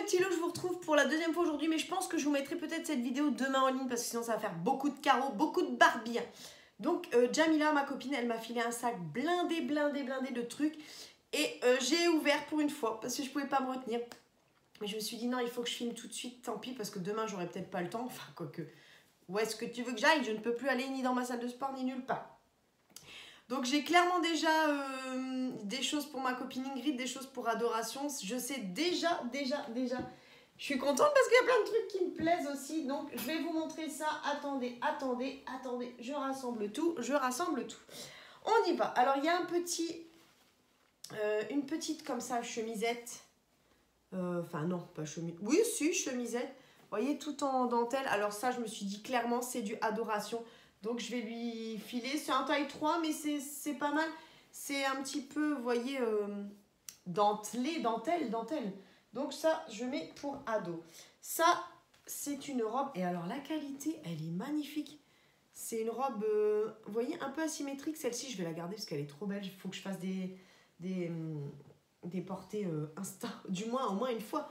petits loups, je vous retrouve pour la deuxième fois aujourd'hui, mais je pense que je vous mettrai peut-être cette vidéo demain en ligne parce que sinon ça va faire beaucoup de carreaux, beaucoup de Barbie. Donc Jamila, ma copine, elle m'a filé un sac blindé de trucs et j'ai ouvert pour une fois parce que je pouvais pas me retenir. Mais je me suis dit non, il faut que je filme tout de suite, tant pis, parce que demain j'aurai peut-être pas le temps, enfin quoique. Où est-ce que tu veux que j'aille? Je ne peux plus aller ni dans ma salle de sport ni nulle part. Donc j'ai clairement déjà des choses pour ma copine Ingrid, des choses pour Adoration. Je sais déjà. Je suis contente parce qu'il y a plein de trucs qui me plaisent aussi. Donc je vais vous montrer ça. Attendez. Je rassemble tout. On y va. Alors il y a une petite comme ça chemisette. Enfin non, pas chemisette. Oui, si, chemisette. Vous voyez, tout en dentelle. Alors ça, je me suis dit clairement, c'est du Adoration. Donc je vais lui filer. C'est un taille 3, mais c'est pas mal. C'est un petit peu, vous voyez, dentelé, dentelle. Donc ça, je mets pour ado. Ça, c'est une robe. Et alors la qualité, elle est magnifique. C'est une robe, vous voyez, un peu asymétrique. Celle-ci, je vais la garder parce qu'elle est trop belle. Il faut que je fasse des portées Insta, du moins, au moins une fois.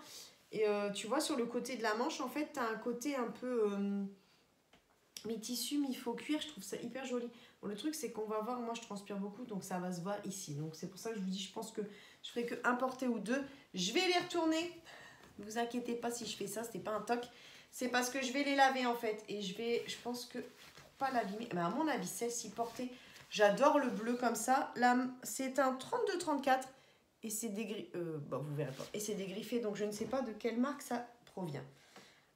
Et tu vois, sur le côté de la manche, en fait, tu as un côté un peu mi-tissu, mi-faux cuir. Je trouve ça hyper joli. Bon, le truc, c'est qu'on va voir, moi, je transpire beaucoup, donc ça va se voir ici. Donc, c'est pour ça que je vous dis, je pense que je ferai que un porté ou deux. Je vais les retourner. Ne vous inquiétez pas si je fais ça, c'était pas un toc. C'est parce que je vais les laver, en fait. Et je pense que, pour pas l'abîmer, mais à mon avis, celle-ci portée, j'adore le bleu comme ça. Là, c'est un 32-34. Et c'est bon, vous verrez pas. Et c'est dégriffé, donc je ne sais pas de quelle marque ça provient.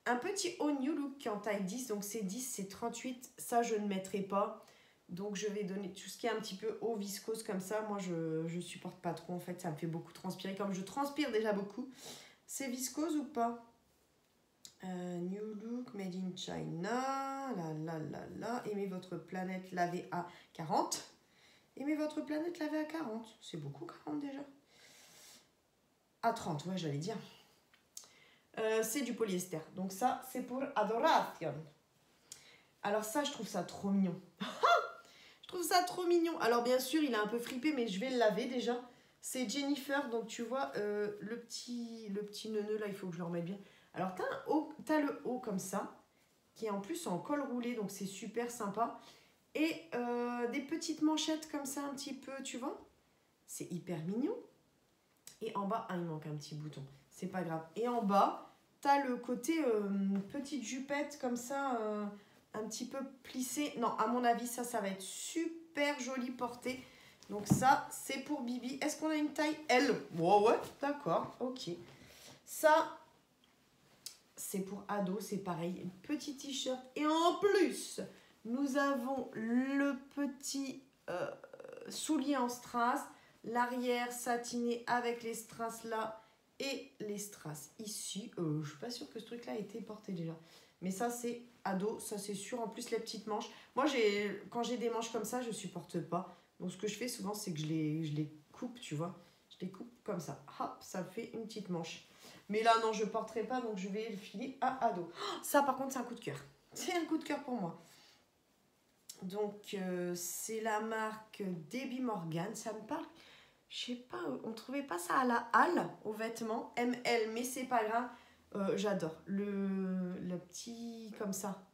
Un petit haut New Look qui est en taille 10, donc c'est 10, c'est 38. Ça, je ne mettrai pas. Donc, je vais donner tout ce qui est un petit peu haut viscose comme ça. Moi, je supporte pas trop. En fait, ça me fait beaucoup transpirer. Comme je transpire déjà beaucoup. C'est viscose ou pas? New Look, Made in China. Là. Aimez votre planète lavée à 40. Aimez votre planète lavée à 40. C'est beaucoup 40 déjà. À 30, ouais, j'allais dire. C'est du polyester. Donc ça, c'est pour Adoration. Alors ça, je trouve ça trop mignon. Je trouve ça trop mignon. Alors bien sûr, il est un peu fripé, mais je vais le laver déjà. C'est Jennifer, donc tu vois, le petit neuneu, là, il faut que je le remette bien. Alors, t'as le haut comme ça, qui est en plus en col roulé, donc c'est super sympa. Et des petites manchettes comme ça, un petit peu, tu vois. C'est hyper mignon. Et en bas, il manque un petit bouton. C'est pas grave. Et en bas, t'as le côté petite jupette comme ça, un petit peu plissé. Non, à mon avis, ça va être super joli porté. Donc ça, c'est pour Bibi. Est-ce qu'on a une taille L? Ouais, d'accord, ok. Ça, c'est pour ado, c'est pareil. Un petit t-shirt. Et en plus, nous avons le petit soulier en strass. L'arrière satiné avec les strass là et les strass ici. Je suis pas sûre que ce truc là ait été porté déjà. Mais ça c'est ado, ça c'est sûr. En plus les petites manches. Moi quand j'ai des manches comme ça, je supporte pas. Donc ce que je fais souvent c'est que je les coupe, tu vois. Je les coupe comme ça. Hop, ça fait une petite manche. Mais là non, je porterai pas donc je vais le filer à ado. Ça par contre c'est un coup de cœur. C'est un coup de cœur pour moi. Donc, c'est la marque Debbie Morgan. Ça me parle. Je sais pas, on trouvait pas ça à la halle aux vêtements. ML, mais c'est pas grave. J'adore. Le petit, comme ça.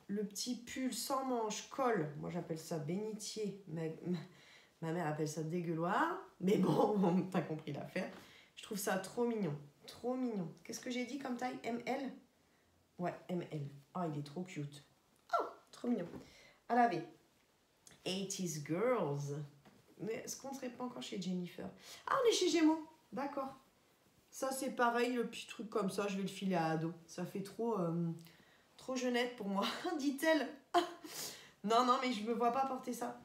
Le petit pull sans manche, col. Moi, j'appelle ça bénitier. Ma mère appelle ça dégueuloir. Mais bon, t'as compris l'affaire. Je trouve ça trop mignon. Trop mignon. Qu'est-ce que j'ai dit comme taille? ML? Ouais, ML. Oh, il est trop cute. Oh, trop mignon. À laver. 80s Girls. Mais est-ce qu'on ne serait pas encore chez Jennifer? Ah, on est chez Gémeaux. D'accord. Ça, c'est pareil, le petit truc comme ça, je vais le filer à ado. Ça fait trop jeunette pour moi, dit-elle. Non, mais je me vois pas porter ça.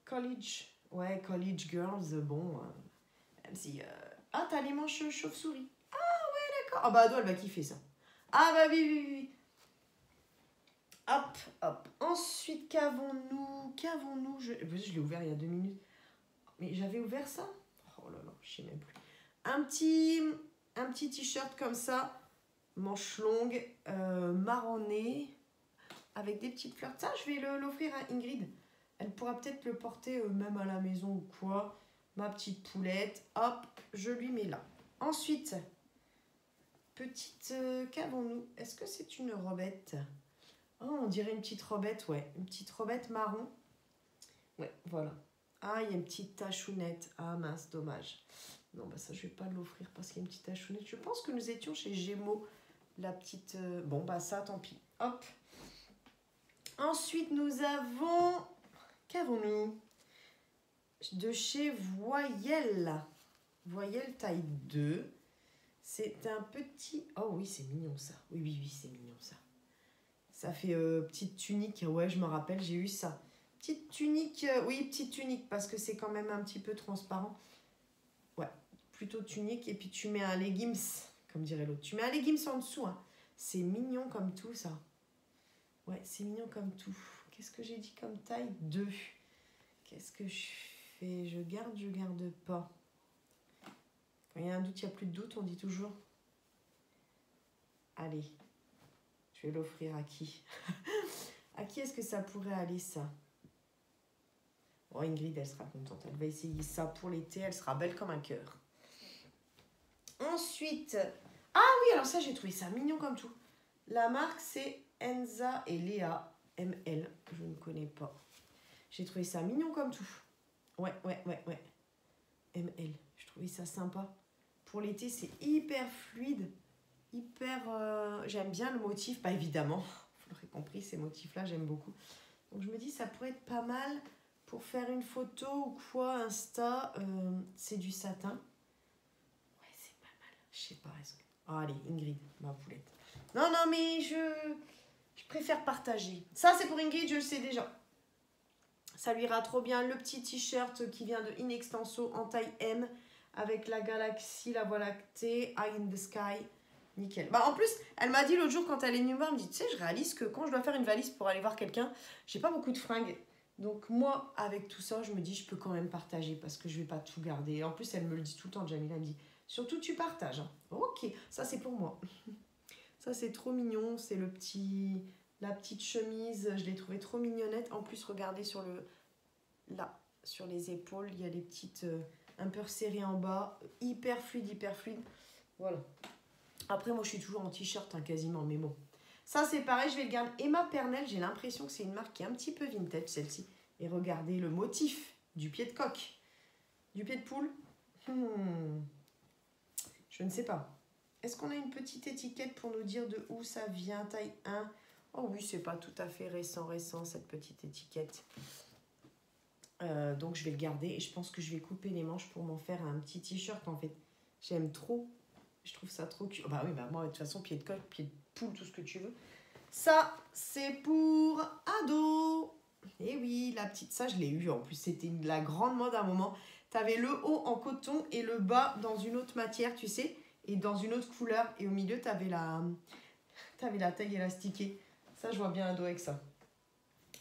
College. Ouais, College Girls, bon. Même si... Ah, t'as les manches chauve-souris. Ah, ouais, d'accord. Ah, bah, ado, elle va kiffer ça. Ah, bah, oui. Hop. Ensuite, qu'avons-nous? Je l'ai ouvert il y a 2 minutes. Mais j'avais ouvert ça? Oh là là, je sais même plus. Un petit t-shirt comme ça, manche longue, marronné, avec des petites fleurs. Ça, je vais l'offrir à Ingrid. Elle pourra peut-être le porter même à la maison ou quoi. Ma petite poulette. Hop, je lui mets là. Ensuite, petite... qu'avons-nous? Est-ce que c'est une robette? Oh, on dirait une petite robette, ouais. Une petite robette marron. Ouais, voilà. Ah, il y a une petite tachounette. Ah mince, dommage. Non, bah ça, je vais pas l'offrir parce qu'il y a une petite tachounette. Je pense que nous étions chez Gémeaux. La petite... Bon, bah ça, tant pis. Hop. Ensuite, nous avons... Qu'avons-nous? De chez Voyelle. Voyelle taille 2. C'est un petit... Oh oui, c'est mignon ça. Oui, oui, oui, c'est mignon ça. Ça fait petite tunique. Ouais, je me rappelle, j'ai eu ça. Petite tunique, oui, petite tunique, parce que c'est quand même un petit peu transparent. Ouais, plutôt tunique. Et puis tu mets un leggings, comme dirait l'autre. Tu mets un leggings en dessous. Hein. C'est mignon comme tout, ça. Ouais, c'est mignon comme tout. Qu'est-ce que j'ai dit comme taille? 2. Qu'est-ce que je fais? Je garde pas. Quand il y a un doute, il n'y a plus de doute, on dit toujours. Allez, je vais l'offrir à qui? À qui est-ce que ça pourrait aller, ça? Oh, Ingrid, elle sera contente. Elle va essayer ça pour l'été. Elle sera belle comme un cœur. Ensuite... Ah oui, alors ça, j'ai trouvé ça mignon comme tout. La marque, c'est Enza et Léa ML. Je ne connais pas. J'ai trouvé ça mignon comme tout. Ouais. ML. Je trouvais ça sympa. Pour l'été, c'est hyper fluide. Hyper... J'aime bien le motif. Pas évidemment. Vous l'aurez compris, ces motifs-là, j'aime beaucoup. Donc, je me dis, ça pourrait être pas mal... Pour faire une photo ou quoi, Insta, c'est du satin. Ouais, c'est pas mal. Je sais pas. Oh, allez, Ingrid, ma poulette. Non, mais je préfère partager. Ça, c'est pour Ingrid, je le sais déjà. Ça lui ira trop bien. Le petit t-shirt qui vient de In Extenso en taille M avec la galaxie, la Voie lactée, Eye in the Sky. Nickel. Bah, en plus, elle m'a dit l'autre jour quand elle est venue me voir, elle me dit, tu sais, je réalise que quand je dois faire une valise pour aller voir quelqu'un, j'ai pas beaucoup de fringues. Donc moi, avec tout ça, je me dis, je peux quand même partager parce que je vais pas tout garder. Et en plus, elle me le dit tout le temps, Jamila, elle me dit, surtout tu partages. Hein. Ok, ça c'est pour moi. Ça c'est trop mignon, c'est la petite chemise, je l'ai trouvée trop mignonnette. En plus, regardez là, sur les épaules, il y a les petites, un peu resserrées en bas, hyper fluide. Voilà. Après, moi, je suis toujours en t-shirt, hein, quasiment, mais bon. Ça, c'est pareil, je vais le garder. Emma Pernel, j'ai l'impression que c'est une marque qui est un petit peu vintage, celle-ci. Et regardez le motif du pied de coq. Du pied de poule. Je ne sais pas. Est-ce qu'on a une petite étiquette pour nous dire de où ça vient, taille 1? Oh oui, c'est pas tout à fait récent, cette petite étiquette. Donc, je vais le garder et je pense que je vais couper les manches pour m'en faire un petit t-shirt, en fait. J'aime trop. Je trouve ça trop cute. Bah oui, bah moi, de toute façon, pied de coq, pied de poule, tout ce que tu veux. Ça, c'est pour ado. Et oui, la petite, ça, je l'ai eu. En plus, c'était la grande mode à un moment. Tu avais le haut en coton et le bas dans une autre matière, tu sais, et dans une autre couleur. Et au milieu, tu avais la taille élastiquée. Ça, je vois bien ado avec ça.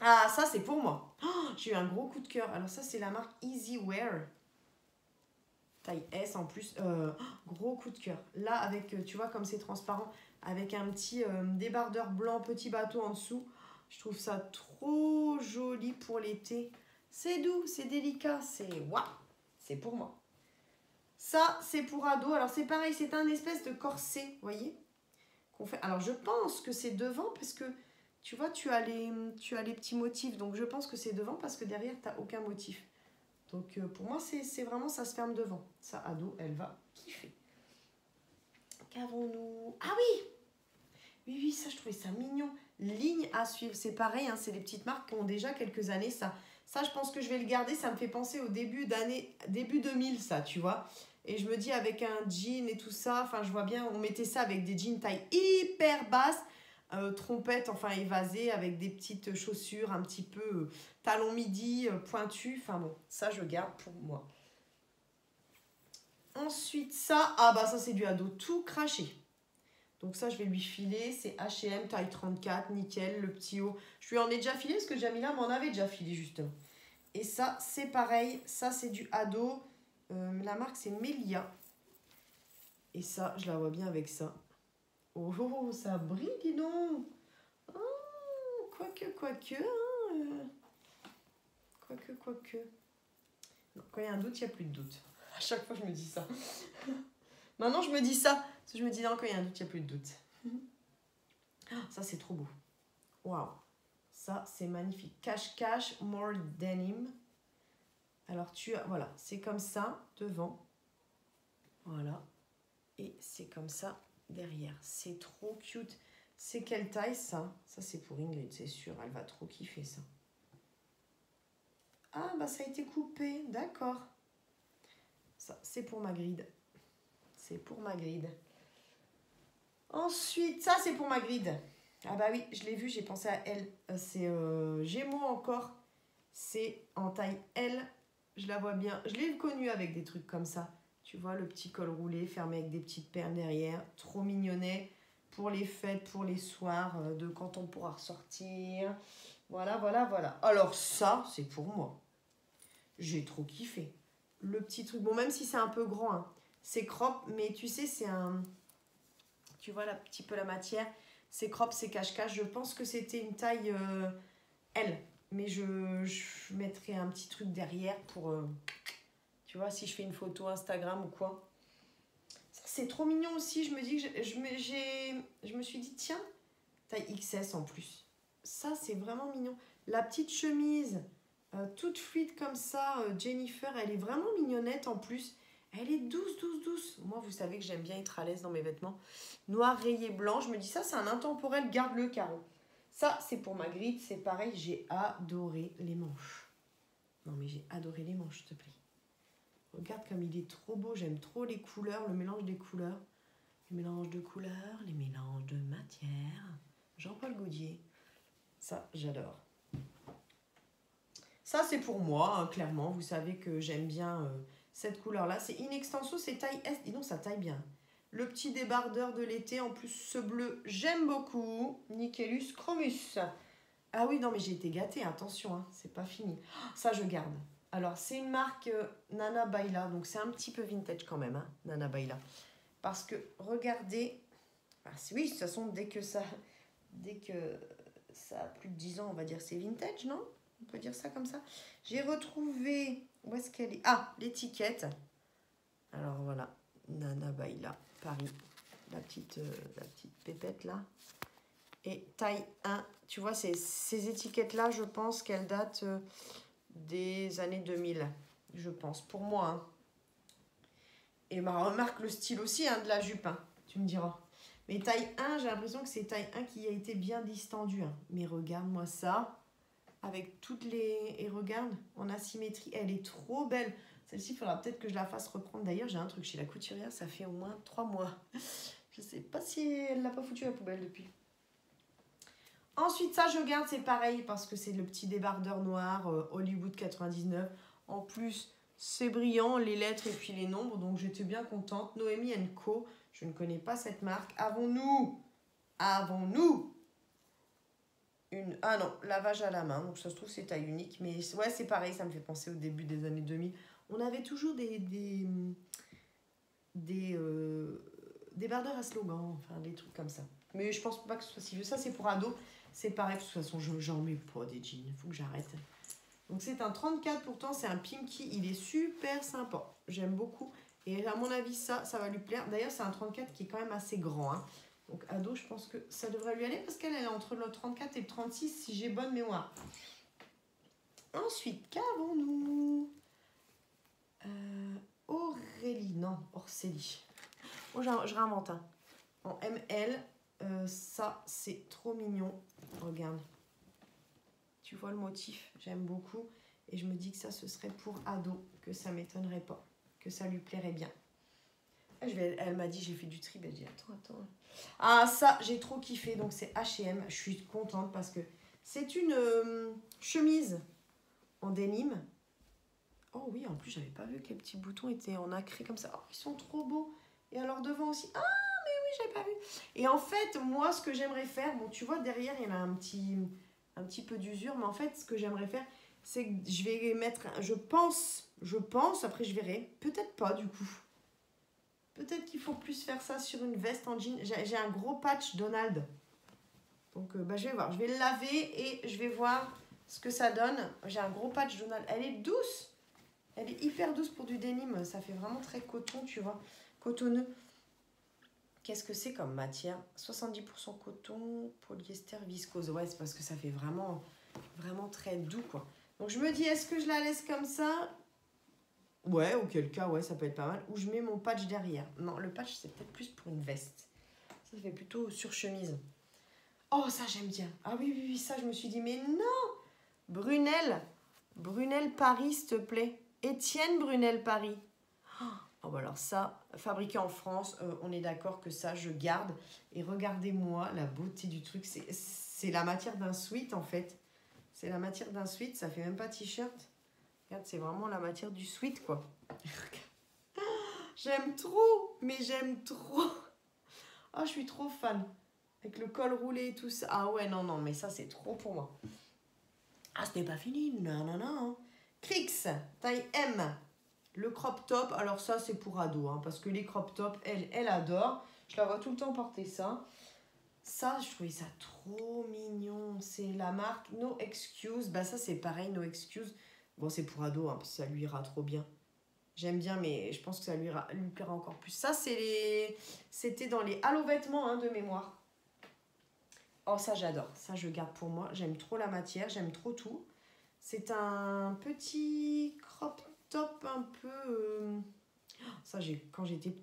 Ah, ça, c'est pour moi. Oh, j'ai eu un gros coup de cœur. Alors ça, c'est la marque Easy Wear. Taille S en plus. Gros coup de cœur. Là, avec, tu vois, comme c'est transparent, avec un petit débardeur blanc, petit bateau en dessous. Je trouve ça trop joli pour l'été. C'est doux, c'est délicat, c'est waouh, c'est pour moi. Ça, c'est pour ado. Alors, c'est pareil, c'est un espèce de corset, vous voyez qu'on fait. Alors, je pense que c'est devant parce que, tu vois, tu as les petits motifs. Donc, je pense que c'est devant parce que derrière, tu n'as aucun motif. Donc, pour moi, c'est vraiment, ça se ferme devant. Ça, ado, elle va kiffer. Qu'avons-nous? Ah oui! Oui, ça, je trouvais ça mignon. Ligne à suivre, c'est pareil, hein, c'est des petites marques qui ont déjà quelques années, ça. Ça, je pense que je vais le garder, ça me fait penser au début 2000, ça, tu vois. Et je me dis, avec un jean et tout ça, enfin, je vois bien, on mettait ça avec des jeans taille hyper basse, trompette, enfin, évasée, avec des petites chaussures un petit peu talons midi, pointus. Enfin bon, ça, je garde pour moi. Ensuite, ça, ah bah ça, c'est du ado tout craché. Donc ça, je vais lui filer. C'est H&M, taille 34, nickel, le petit haut. Je lui en ai déjà filé parce que Jamila m'en avait déjà filé, justement. Et ça, c'est pareil. Ça, c'est du ado. La marque, c'est Melia. Et ça, je la vois bien avec ça. Oh, ça brille, dis donc. Oh, quoique. Hein, quoique. Non, quand il y a un doute, il n'y a plus de doute. À chaque fois, je me dis ça. Maintenant, je me dis ça. Parce que je me dis, non, quand il y a un doute, il n'y a plus de doute. Ça, c'est trop beau. Waouh. Ça, c'est magnifique. Cache, more denim. Alors, tu as, voilà, c'est comme ça devant. Voilà. Et c'est comme ça derrière. C'est trop cute. C'est quelle taille, ça? Ça, c'est pour Ingrid, c'est sûr. Elle va trop kiffer, ça. Ah, bah, ça a été coupé. D'accord. Ça, c'est pour Magritte. C'est pour Magritte. Ensuite, ça, c'est pour Magritte. Ah bah oui, je l'ai vu, j'ai pensé à elle. C'est Gémeaux encore. C'est en taille L. Je la vois bien. Je l'ai connue avec des trucs comme ça. Tu vois, le petit col roulé fermé avec des petites perles derrière. Trop mignonnet. Pour les fêtes, pour les soirs, de quand on pourra ressortir. Voilà, voilà, voilà. Alors ça, c'est pour moi. J'ai trop kiffé. Le petit truc. Bon, même si c'est un peu grand, hein. C'est crop, mais tu sais, c'est un... Tu vois, un petit peu la matière. C'est crop, c'est cache-cache. Je pense que c'était une taille L. Mais je mettrai un petit truc derrière pour... tu vois, si je fais une photo Instagram ou quoi. C'est trop mignon aussi. Je me dis que je me suis dit, tiens, taille XS en plus. Ça, c'est vraiment mignon. La petite chemise, toute fluide comme ça, Jennifer, elle est vraiment mignonnette en plus. Elle est douce, douce, douce. Moi, vous savez que j'aime bien être à l'aise dans mes vêtements. Noir, rayé, blanc. Je me dis, ça, c'est un intemporel. Garde-le, Caro. Ça, c'est pour Magritte. C'est pareil, j'ai adoré les manches. Non, mais j'ai adoré les manches, s'il te plaît. Regarde comme il est trop beau. J'aime trop les couleurs, le mélange des couleurs. Les mélanges de couleurs, les mélanges de matière. Jean-Paul Gaudier. Ça, j'adore. Ça, c'est pour moi, hein, clairement. Vous savez que j'aime bien cette couleur-là. C'est in extenso, c'est taille S. Dis donc, ça taille bien. Le petit débardeur de l'été. En plus, ce bleu, j'aime beaucoup. Nickelus Chromus. Ah oui, non, mais j'ai été gâtée. Attention, hein, c'est pas fini. Ça, je garde. Alors, c'est une marque Nana Baila. Donc, c'est un petit peu vintage quand même, hein, Nana Baila. Parce que, regardez... Ah, oui, de toute façon, dès que ça a plus de 10 ans, on va dire c'est vintage, non? On peut dire ça comme ça. J'ai retrouvé... Où est-ce qu'elle est? Ah, l'étiquette. Alors, voilà. Nana Baila, Paris. La petite pépette, là. Et taille 1. Tu vois, ces étiquettes-là, je pense qu'elles datent des années 2000. Je pense, pour moi. Hein. Et bah, remarque le style aussi hein, de la jupe. Hein, tu me diras. Mais taille 1, j'ai l'impression que c'est taille 1 qui a été bien distendue. Hein. Mais regarde-moi ça. Avec toutes les... Et regarde, en asymétrie. Elle est trop belle. Celle-ci, il faudra peut-être que je la fasse reprendre. D'ailleurs, j'ai un truc chez la couturière. Ça fait au moins 3 mois. Je sais pas si elle l'a pas foutu à la poubelle depuis. Ensuite, ça, je garde. C'est pareil parce que c'est le petit débardeur noir Hollywood 99. En plus, c'est brillant, les lettres et puis les nombres. Donc, j'étais bien contente. Noémie Co. Je ne connais pas cette marque. Avons-nous une... Ah non, lavage à la main. Donc, ça se trouve, c'est taille unique. Mais ouais, c'est pareil. Ça me fait penser au début des années 2000. On avait toujours des débardeurs à slogan. Enfin, des trucs comme ça. Mais je pense pas que ce soit si vieux. Ça, c'est pour ados. C'est pareil. De toute façon, j'en mets pas des jeans. Il faut que j'arrête. Donc, c'est un 34. Pourtant, c'est un Pimki. Il est super sympa. J'aime beaucoup. Et à mon avis, ça va lui plaire. D'ailleurs, c'est un 34 qui est quand même assez grand. Hein. Donc, ado, je pense que ça devrait lui aller parce qu'elle est entre le 34 et le 36, si j'ai bonne mémoire. Ensuite, qu'avons-nous Aurélie, non, Orcélie. Oh, je réinvente. Hein. En ML, ça, c'est trop mignon. Regarde. Tu vois le motif, j'aime beaucoup. Et je me dis que ça, ce serait pour ado, que ça m'étonnerait pas, que ça lui plairait bien. Elle m'a dit, j'ai fait du tri. Elle dit, attends. Ah, ça, j'ai trop kiffé. Donc, c'est H&M. Je suis contente parce que c'est une chemise en denim. Oh oui, en plus, j'avais pas vu que les petits boutons étaient en nacré comme ça. Oh, ils sont trop beaux. Et alors, devant aussi. Ah, mais oui, j'avais pas vu. Et en fait, moi, ce que j'aimerais faire... Bon, tu vois, derrière, il y en a un petit peu d'usure. Mais en fait, ce que j'aimerais faire, c'est que je vais mettre... Je pense, après je verrai. Peut-être pas, du coup. Peut-être qu'il faut plus faire ça sur une veste en jean. J'ai un gros patch Donald. Donc, je vais voir. Je vais le laver et je vais voir ce que ça donne. J'ai un gros patch Donald. Elle est douce. Elle est hyper douce pour du denim. Ça fait vraiment très coton, tu vois. Cotonneux. Qu'est-ce que c'est comme matière? 70% coton, polyester, viscose. Ouais, c'est parce que ça fait vraiment, vraiment très doux, quoi. Donc, je me dis, est-ce que je la laisse comme ça? Ouais, auquel cas, ouais, ça peut être pas mal. Ou je mets mon patch derrière. Non, le patch, c'est peut-être plus pour une veste. Ça fait plutôt sur chemise. Oh, ça, j'aime bien. Ah oui, oui, oui, ça, je me suis dit, mais non! Brunel. Brunel Paris, s'il te plaît. Étienne Brunel Paris. Oh, bah alors ça, fabriqué en France, on est d'accord que ça, je garde. Et regardez-moi la beauté du truc. C'est la matière d'un sweat, en fait. C'est la matière d'un sweat, ça fait même pas t-shirt. Regarde, c'est vraiment la matière du sweat, quoi. J'aime trop, mais j'aime trop. Oh, je suis trop fan. Avec le col roulé et tout ça. Ah ouais, non, non, mais ça, c'est trop pour moi. Ah, ce n'est pas fini. Non, non, non. Crix, taille M. Le crop top, alors ça, c'est pour ado. Hein, parce que les crop tops, elle adore. Je la vois tout le temps porter ça. Ça, je trouvais ça trop mignon. C'est la marque No Excuse. Bah ça, c'est pareil, No Excuse. Bon, c'est pour ado, hein, parce que ça lui ira trop bien. J'aime bien, mais je pense que ça lui plaira encore plus. Ça, c'était dans les Halo vêtements, hein, de mémoire. Oh, ça, j'adore. Ça, je garde pour moi. J'aime trop la matière, j'aime trop tout. C'est un petit crop top un peu... Ça, quand j'étais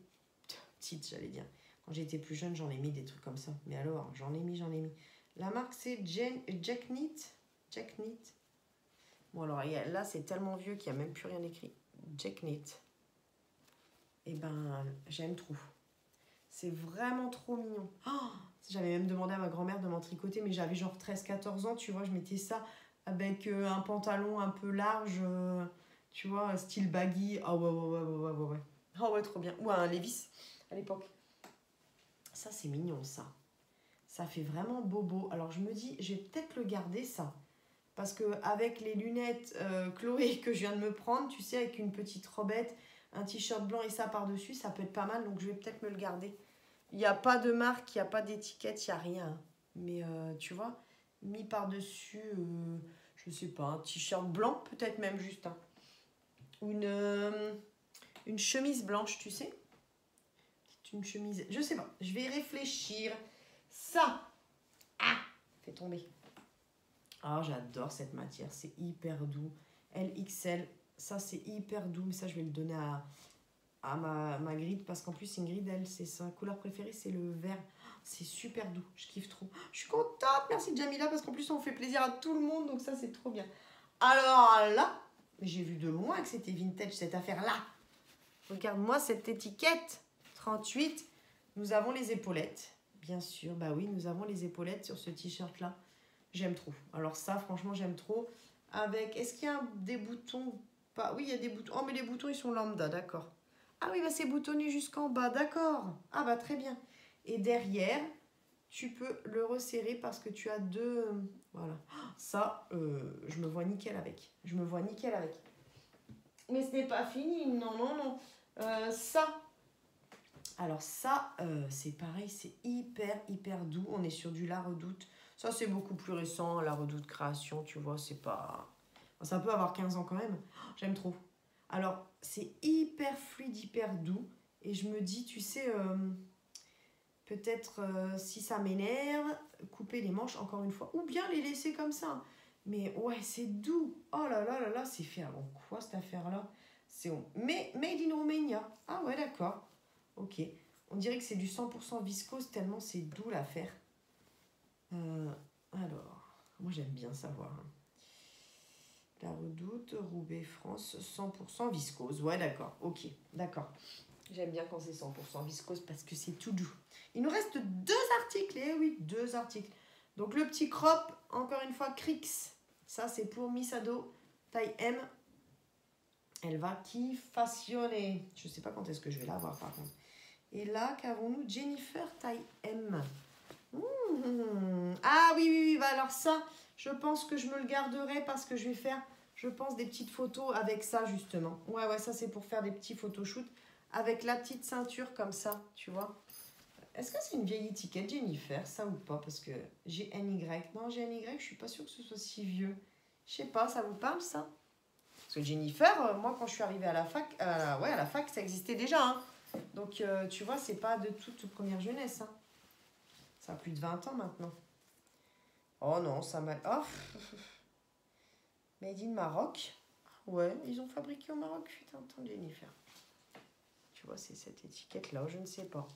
petite, j'allais dire. Quand j'étais plus jeune, j'en ai mis des trucs comme ça. Mais alors, j'en ai mis. La marque, c'est Jack Knit. Jack Knit. Bon, alors, là, c'est tellement vieux qu'il n'y a même plus rien écrit. Jack Knit. Eh ben, j'aime trop. C'est vraiment trop mignon. Oh, j'avais même demandé à ma grand-mère de m'en tricoter, mais j'avais genre 13-14 ans, tu vois, je mettais ça avec un pantalon un peu large, tu vois, style baggy. Ah ouais, ouais, ouais, ouais, ouais, ouais. Ah ouais, trop bien. Ou un Levi's à l'époque. Ça, c'est mignon, ça. Ça fait vraiment bobo. Alors, je me dis, je vais peut-être le garder, ça. Parce que avec les lunettes Chloé que je viens de me prendre, tu sais, avec une petite robette, un t-shirt blanc et ça par-dessus, ça peut être pas mal. Donc, je vais peut-être me le garder. Il n'y a pas de marque, il n'y a pas d'étiquette, il n'y a rien. Mais tu vois, mis par-dessus, je sais pas, un t-shirt blanc, peut-être même juste. Hein. Ou une chemise blanche, tu sais. C'est une chemise, je sais pas, je vais réfléchir. Ça, ah, fait tomber. Ah, j'adore cette matière, c'est hyper doux. LXL, ça c'est hyper doux, mais ça je vais le donner à ma grille parce qu'en plus c'est une grille d'elle, c'est sa couleur préférée, c'est le vert. C'est super doux, je kiffe trop. Je suis contente, merci Jamila, parce qu'en plus on fait plaisir à tout le monde, donc ça c'est trop bien. Alors là, j'ai vu de loin que c'était vintage cette affaire-là. Regarde-moi cette étiquette, 38. Nous avons les épaulettes, bien sûr, bah oui, nous avons les épaulettes sur ce t-shirt-là. J'aime trop. Alors ça, franchement, j'aime trop. Avec, est-ce qu'il y a des boutons? Pas. Oui, il y a des boutons. Oh, mais les boutons, ils sont lambda, d'accord. Ah oui, bah c'est boutonné jusqu'en bas, d'accord. Ah bah très bien. Et derrière, tu peux le resserrer parce que tu as deux... Voilà. Ça, je me vois nickel avec. Je me vois nickel avec. Mais ce n'est pas fini, non, non, non. Ça... Alors ça, c'est pareil, c'est hyper, hyper doux. On est sur du La Redoute. Ça, c'est beaucoup plus récent, La Redoute Création, tu vois, c'est pas... Ça peut avoir 15 ans quand même. J'aime trop. Alors, c'est hyper fluide, hyper doux. Et je me dis, tu sais, peut-être si ça m'énerve, couper les manches encore une fois. Ou bien les laisser comme ça. Mais ouais, c'est doux. Oh là là là là, c'est fait avant quoi cette affaire-là? C'est mais made in Romania. Ah ouais, d'accord. Ok. On dirait que c'est du 100% viscose tellement c'est doux l'affaire. Alors, moi j'aime bien savoir. Hein. La Redoute, Roubaix, France, 100% viscose. Ouais, d'accord. Ok, d'accord. J'aime bien quand c'est 100% viscose parce que c'est tout doux. Il nous reste 2 articles. Eh oui, 2 articles. Donc le petit crop, encore une fois, Crix. Ça, c'est pour Miss Ado, taille M. Elle va kiffationner. Je ne sais pas quand est-ce que je vais la voir par contre. Et là, qu'avons-nous? Jennifer, taille M. Ah oui, oui, oui. Bah alors ça, je pense que je me le garderai parce que je vais faire, je pense, des petites photos avec ça, justement. Ouais, ouais, ça, c'est pour faire des petits photoshoots avec la petite ceinture comme ça, tu vois. Est-ce que c'est une vieille étiquette, Jennifer, ça ou pas? Parce que GNY. Non, GNY, je suis pas sûre que ce soit si vieux. Je sais pas, ça vous parle, ça? Parce que Jennifer, moi, quand je suis arrivée à la fac, ouais, à la fac, ça existait déjà, hein. Donc, tu vois, c'est pas de toute première jeunesse. Hein. Ça a plus de 20 ans maintenant. Oh non, ça m'a... Oh, Made in Maroc. Ouais, ils ont fabriqué au Maroc. Putain, attends, Jennifer. Tu vois, c'est cette étiquette-là, je ne sais pas.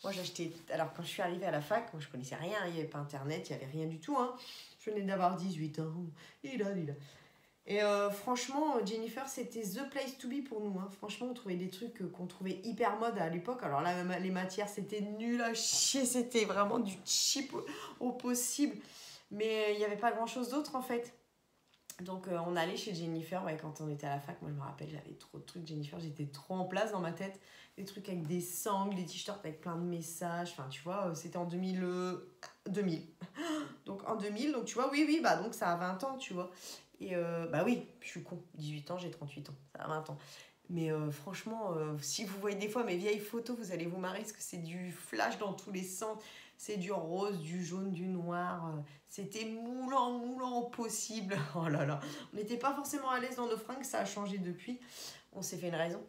Moi, j'ai acheté... Alors, quand je suis arrivée à la fac, moi, je connaissais rien. Il n'y avait pas Internet, il n'y avait rien du tout. Hein. Je venais d'avoir 18 ans. Il a. Et franchement, Jennifer, c'était the place to be pour nous. Hein. Franchement, on trouvait des trucs qu'on trouvait hyper mode à l'époque. Alors là, les matières, c'était nul à chier. C'était vraiment du cheap au possible. Mais il n'y avait pas grand-chose d'autre, en fait. Donc, on allait chez Jennifer, ouais, quand on était à la fac. Moi, je me rappelle, j'avais trop de trucs. Jennifer, j'étais trop en place dans ma tête. Des trucs avec des sangles, des t-shirts avec plein de messages. Enfin, tu vois, c'était en 2000. Donc, en 2000, donc tu vois, oui, bah donc ça a 20 ans, tu vois. Et bah oui, je suis con. 18 ans, j'ai 38 ans. Ça a 20 ans. Mais franchement, si vous voyez des fois mes vieilles photos, vous allez vous marrer parce que c'est du flash dans tous les sens. C'est du rose, du jaune, du noir. C'était moulant au possible. Oh là là. On n'était pas forcément à l'aise dans nos fringues, ça a changé depuis. On s'est fait une raison.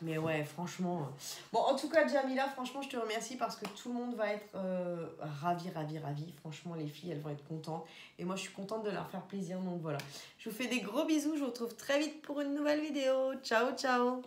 Mais ouais, franchement. Bon, en tout cas, Jamila, franchement, je te remercie parce que tout le monde va être ravi. Franchement, les filles, elles vont être contentes. Et moi, je suis contente de leur faire plaisir. Donc voilà. Je vous fais des gros bisous. Je vous retrouve très vite pour une nouvelle vidéo. Ciao, ciao.